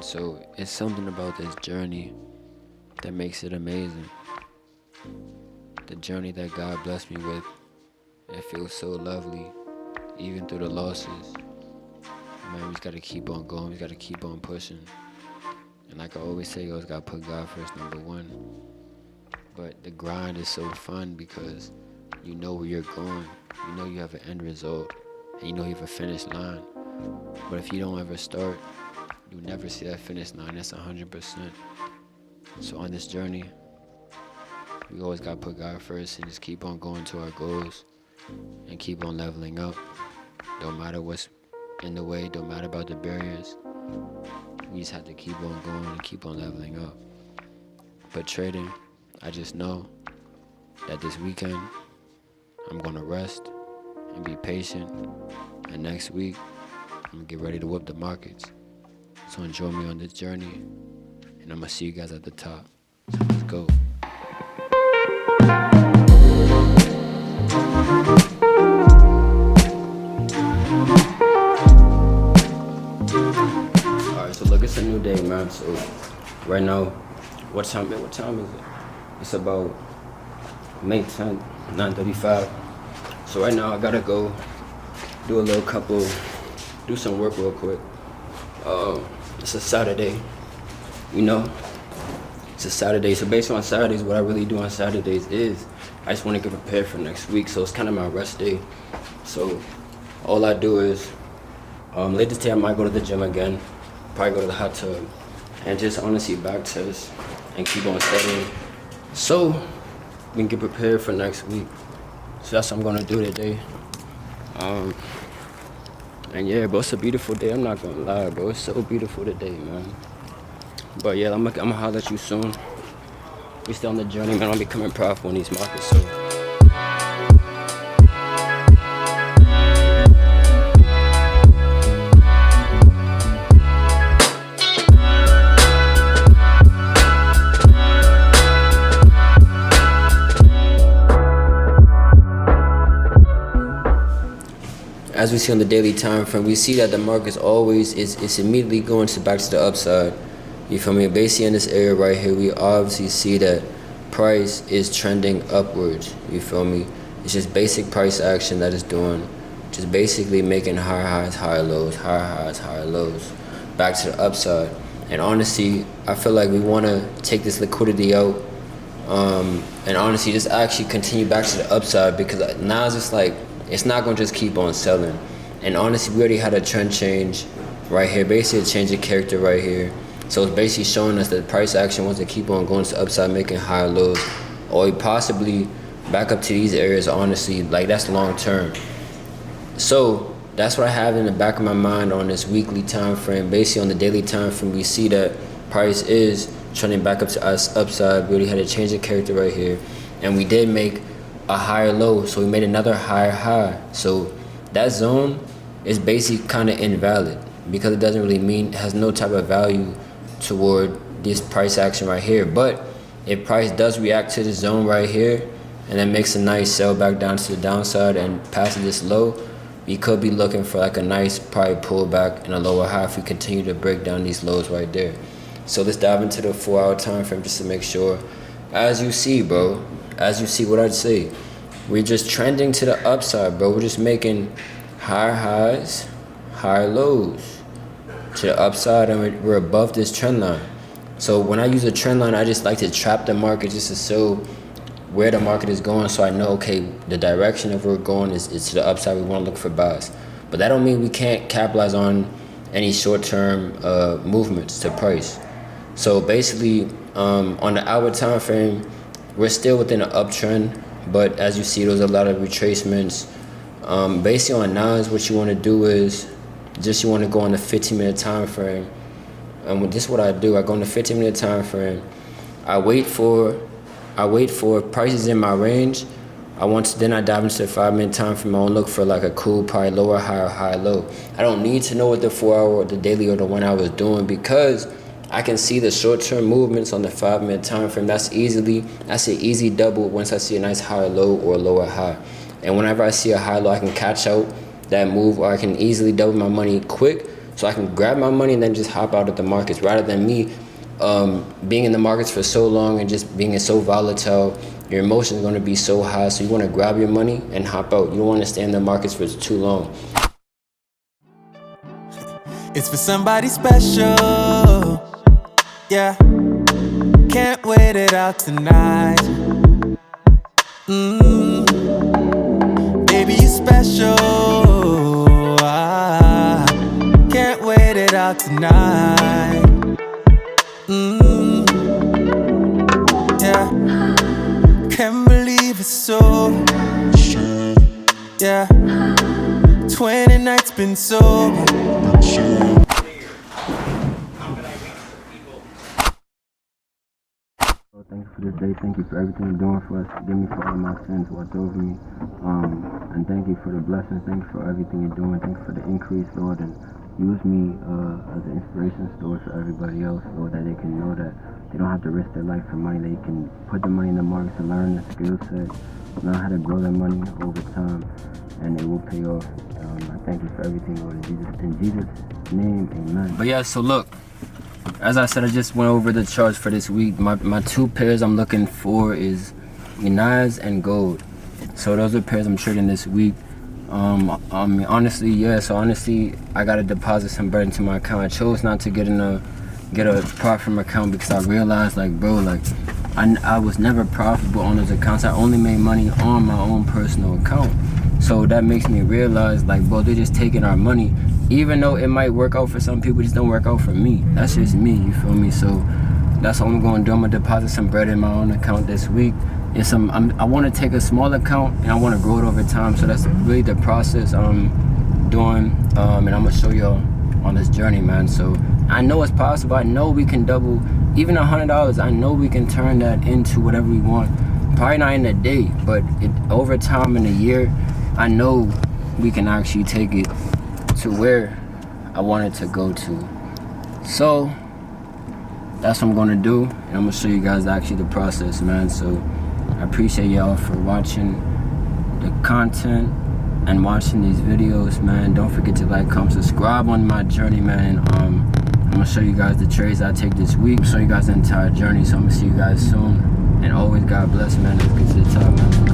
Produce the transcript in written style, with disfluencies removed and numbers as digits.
And so it's something about this journey that makes it amazing. The journey that God blessed me with, it feels so lovely, even through the losses. Man, we just gotta keep on going, we gotta keep on pushing. And like I always say, you always gotta put God first, number one. But the grind is so fun because you know where you're going. You know you have an end result, and you know you have a finish line. But if you don't ever start, you'll never see that finish line. That's 100%. So on this journey, we always gotta put God first and just keep on going to our goals and keep on leveling up. Don't matter what's in the way, don't matter about the barriers. We just have to keep on going and keep on leveling up. But trading, I just know that this weekend I'm gonna rest and be patient, and next week I'm gonna get ready to whip the markets. So enjoy me on this journey, and I'm gonna see you guys at the top. So let's go. Alright, so look, it's a new day, man. So right now, what time is it? It's about May 10th, 9:35. So right now I gotta go do do some work real quick. It's a Saturday, it's a Saturday. So based on Saturdays, what I really do on Saturdays is I just want to get prepared for next week. So it's kind of my rest day. So all I do is later today I might go to the gym again, probably go to the hot tub, and just honestly back test and keep on studying so we can get prepared for next week. So that's what I'm gonna do today. And yeah, bro, it's a beautiful day. I'm not gonna lie, bro. It's so beautiful today, man. But yeah, I'm gonna holler at you soon. We still on the journey, man. I'll be coming profitable in these markets, so. As we see on the daily time frame, we see that the market is immediately going back to the upside. You feel me? Basically in this area right here, we obviously see that price is trending upwards. You feel me? It's just basic price action that it's doing. Just basically making higher highs, higher lows, higher highs, higher lows, back to the upside. And honestly, I feel like we want to take this liquidity out, and honestly just actually continue back to the upside, because now it's just like, it's not going to just keep on selling. And honestly, we already had a trend change right here, basically a change of character right here. So it's basically showing us that the price action wants to keep on going to the upside, making higher lows, or possibly back up to these areas. Honestly, like, that's long term. So that's what I have in the back of my mind on this weekly time frame. Basically on the daily time frame, we see that price is trending back up to us upside. We already had a change of character right here, and we did make a higher low, so we made another higher high. So that zone is basically kind of invalid, because it doesn't really mean, it has no type of value toward this price action right here. But if price does react to the zone right here and then makes a nice sell back down to the downside and passes this low, we could be looking for like a nice probably pullback and a lower high if we continue to break down these lows right there. So let's dive into the 4-hour time frame just to make sure. As you see, bro, as you see what I'd say, we're just trending to the upside, bro. We're just making higher highs, higher lows to the upside, and we're above this trend line. So when I use a trend line, I just like to trap the market just to show where the market is going, so I know, okay, the direction of where we're going is to the upside. We want to look for buys. But that don't mean we can't capitalize on any short-term movements to price. So basically, on the hour time frame, we're still within an uptrend, but as you see, there's a lot of retracements. Basically on nines, what you want to do is just you want to go on the 15-minute time frame. And with this, what I do, I go on the 15-minute time frame. I wait for prices in my range. Then I dive into the 5-minute time frame. I want to look for like a cool, probably lower high or high low. I don't need to know what the 4-hour or the daily or the 1 hour is doing, because I can see the short-term movements on the 5-minute time frame. That's an easy double once I see a nice higher low or a lower high. And whenever I see a high low, I can catch out that move, or I can easily double my money quick. so I can grab my money and then just hop out of the markets, rather than me being in the markets for so long and just being so volatile. Your emotions are going to be so high, so you want to grab your money and hop out. You don't want to stay in the markets for too long. It's for somebody special, yeah. Can't wait it out tonight. Baby, you special. Can't wait it out tonight. Yeah. Can't believe it's so. Yeah. 20 nights been sober. Thank you for this day. Thank you for everything you're doing for us. Forgive me for all my sins. Watch over me. And thank you for the blessings. Thank you for everything you're doing. Thank you for the increase, Lord. And use me as an inspiration story for everybody else, Lord, that they can know that they don't have to risk their life for money. They can put the money in the markets and learn the skill set, learn how to grow their money over time, and it will pay off. I thank you for everything, Lord. In Jesus' name, amen. But yeah, so look. As I said, I just went over the charts for this week. My two pairs I'm looking for is Inaz and gold. So those are pairs I'm trading this week. Honestly, I gotta deposit some bread into my account. I chose not to get a profit from account because I realized, like, bro, like I was never profitable on those accounts. I only made money on my own personal account. So that makes me realize, like, bro, they're just taking our money. Even though it might work out for some people, it just don't work out for me. That's just me, you feel me? So that's what I'm going to do. I'm going to deposit some bread in my own account this week. I want to take a small account and I want to grow it over time. So that's really the process I'm doing. And I'm going to show y'all on this journey, man. So I know it's possible. I know we can double even $100. I know we can turn that into whatever we want. Probably not in a day, but over time in a year, I know we can actually take it to where I want it to go to. So that's what I'm gonna do, and I'm gonna show you guys actually the process, man. So I appreciate y'all for watching the content and watching these videos, man. Don't forget to like, comment, subscribe on my journey, man. I'm gonna show you guys the trades I take this week. I'm gonna show you guys the entire journey. So I'm gonna see you guys soon, and always God bless, man. Let's get to the top, man.